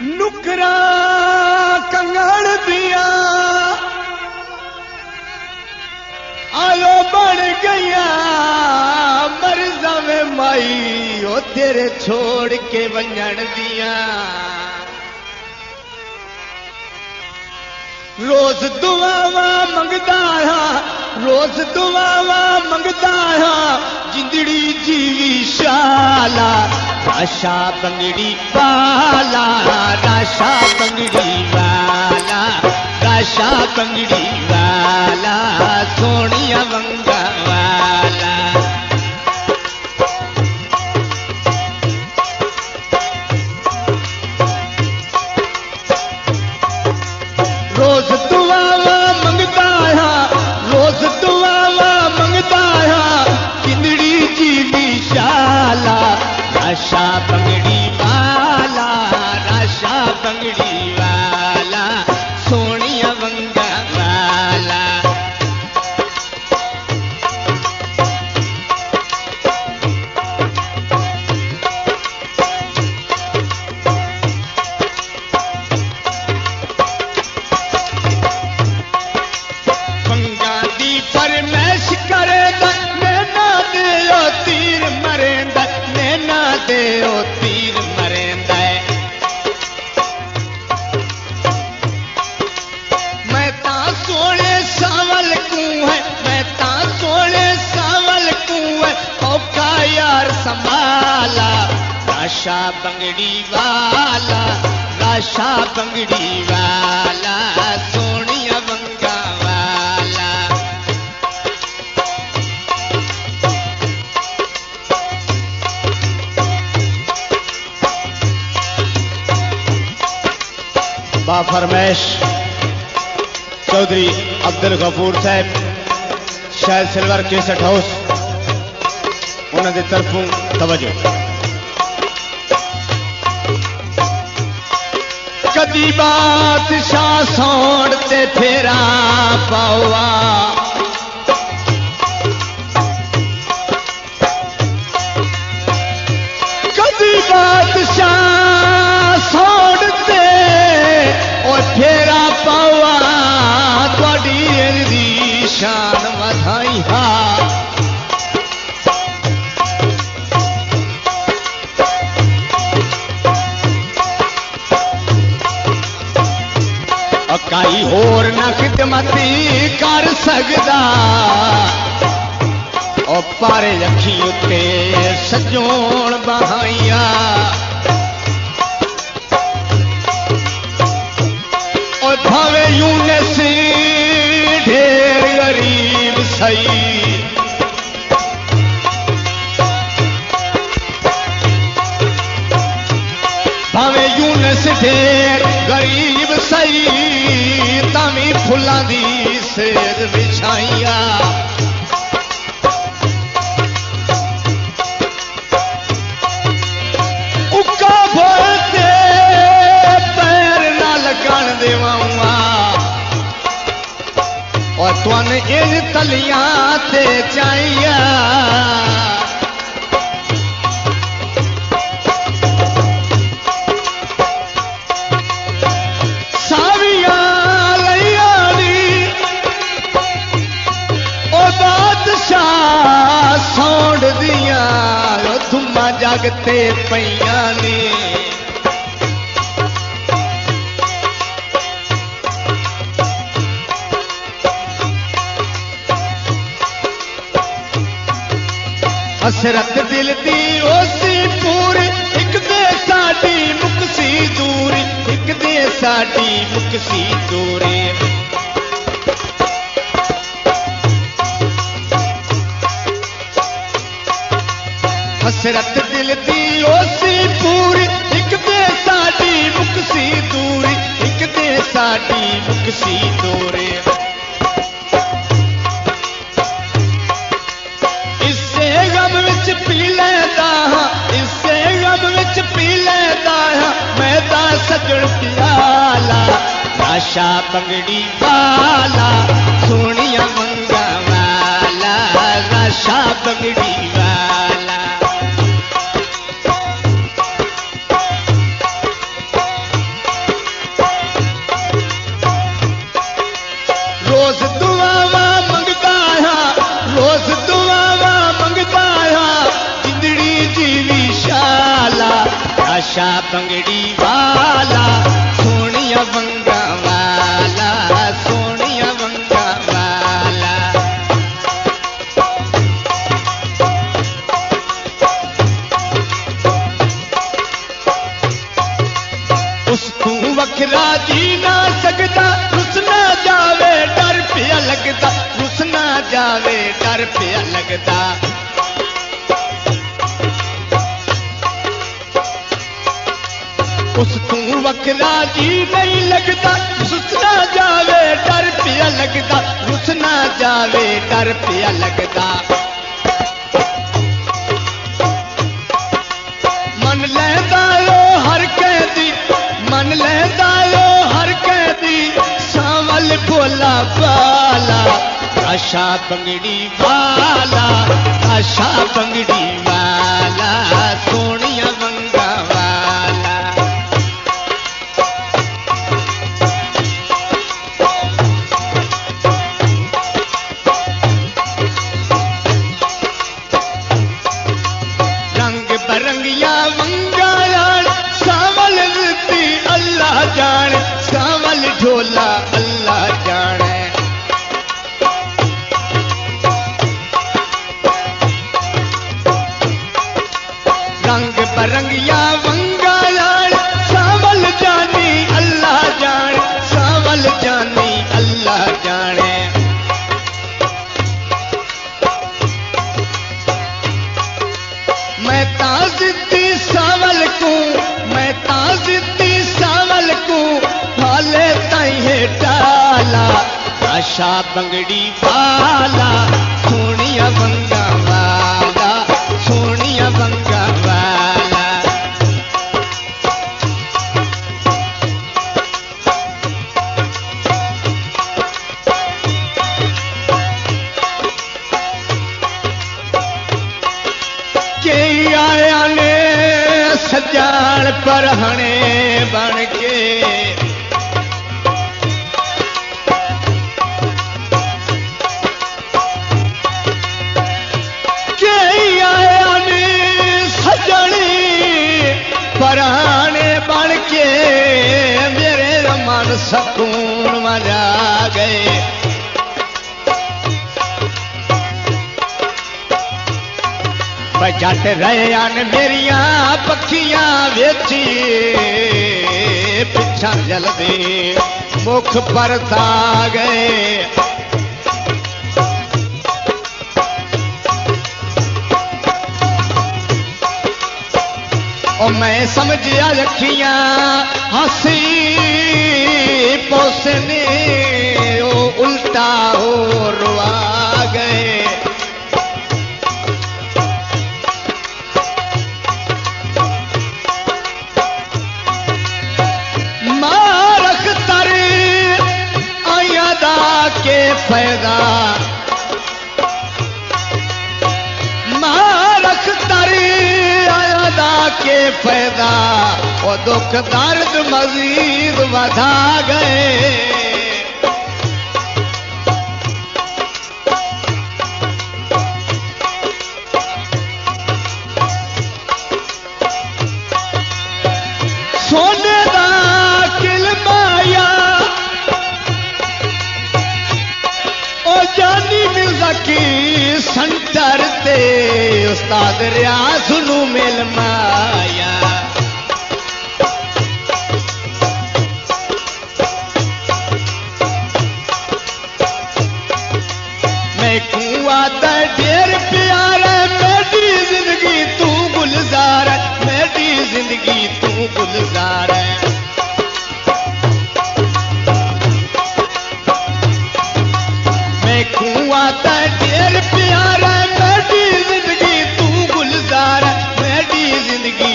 नुकरा कंगड़ दिया आयो बन गया मर्जा में माई ओ तेरे छोड़ के वंजन दिया। रोज दुआवा मंगदा रोज दुआवा मंगदा जिंदड़ी जीवी शाला राशा बंगड़ी वाला राशा बंगड़ी वाला राशा बंगड़ी वाला सोनिया वंगा वाला। रोज दुआवा मंगदा रोज दुआवा मंगदा जिंदड़ी जीवी शाला राशा बंगड़ी वाला राशा बंगड़ी वाला सोनिया वंगा वाला। वंगा दी फरमैश करेंदा नैना दे ओ तीर मरेंदा नैना दे ओ तीर मरेंदा। मैं ता सोने सावल कू है मैं ता सोने सावल कू है औका यार संभाला राशा बंगड़ी वाला राशा बंगड़ी वाला सोनिया वंगा वाला। बा फरमैश चौधरी अब्दुल गफूर साहब शायद सिल्वर कैसेट हाउस उन्होंने तरफों तवज्जो। कदी बादशाह सोड़ते फेरा पावा कदी बादशाह सोड़ते और फेरा पावा थोड़ी शान वधाई हा। काई होर न खिदमती कर सकदा ओ पारे अखी उत्ते सजोण बहाइया और भावे यूनिस ढेर गरीब सही भावे यूनिस ढेर गरीब सही तमी फुल्लां दी सेज बिछाइया। उक्का बोलते पैर ना लगन देवाऊंगा और तुन इन तलियां ते चाहिए। सौंड दिया धुम्मा जागते पैया ने हसरत दिल दी ओसी पूरी एक दे साडी मुकसी दूरी एक दे साडी मुकसी दूरी। हसरत दिल दी ओसी पूरी एक दे साडी मुकसी दूरी एक दे साडी मुकसी दूरी। इससे गम विच पी लैंदा इससे गम विच पी लैंदा मैं ता सजण प्याला राशा बंगड़ी वाला सोनिया वंगा वाला राशा बंगड़ी वाला। आशा बंगड़ी वाला सोनिया वंगा वाला सोनिया वंगा वाला उस तू वखरा जी ना सकता रुस ना जावे डर पिया लगता रुस ना जावे डर पिया लगता उस तू वखरा जी नहीं लगता रुस ना जावे डर पिया लगता रुस ना जावे डर पिया लगता मन लैंदा ओ हर कैदी मन लैंदा ओ हर कैदी सावल भोला बाला आशा बंगड़ी वाला आशा बंगड़ी वाला सोनिया वंगा वाला बरंगिया वंगा यार सावल रीति अल्लाह जाने सावल ढोला अल्लाह जाने रंग बरंगिया वंगा यार सावल जानी अल्लाह जाने सावल जानी अल्लाह जाने मैं ताज़िद्दी सावल को मैं ताज़िद्दी सावल को हाले ताई डाला आशा बंगड़ी वाला सोनिया वंगा वाला सोनिया वंगा वाला के आया ने सजान पर हणे बन के आया ने सजनी पर हणे बन के मेरे मन सकून मजा गए जट रहे मेरिया पखियां वेची पिछा जलदे मुख पर था गए और मैं समझिया अखियां हंसी पोसने ओ उल्टा हो रुआ गए के फायदा मारख तरी आयादा के फायदा और दुख दर्द मजीद बढ़ा गए सोने दा किलमाया जानी मिर्जा की संटर ते उस्ताद रियाज नू मिल माया मैं कुआ ढेर प्यारा मेरी जिंदगी तू गुलजार मेरी जिंदगी तू गुलजार कुआं ढेर प्यारा मेरी जिंदगी तू गुलजार मेरी जिंदगी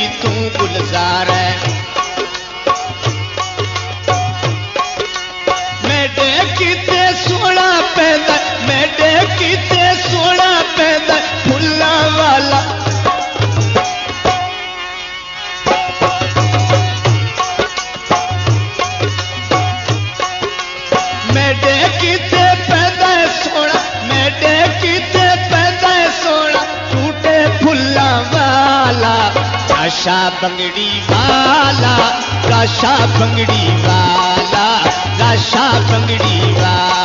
लाशा बंगड़ी वाला, लाशा बंगड़ी वाला, लाशा बंगड़ी वाला।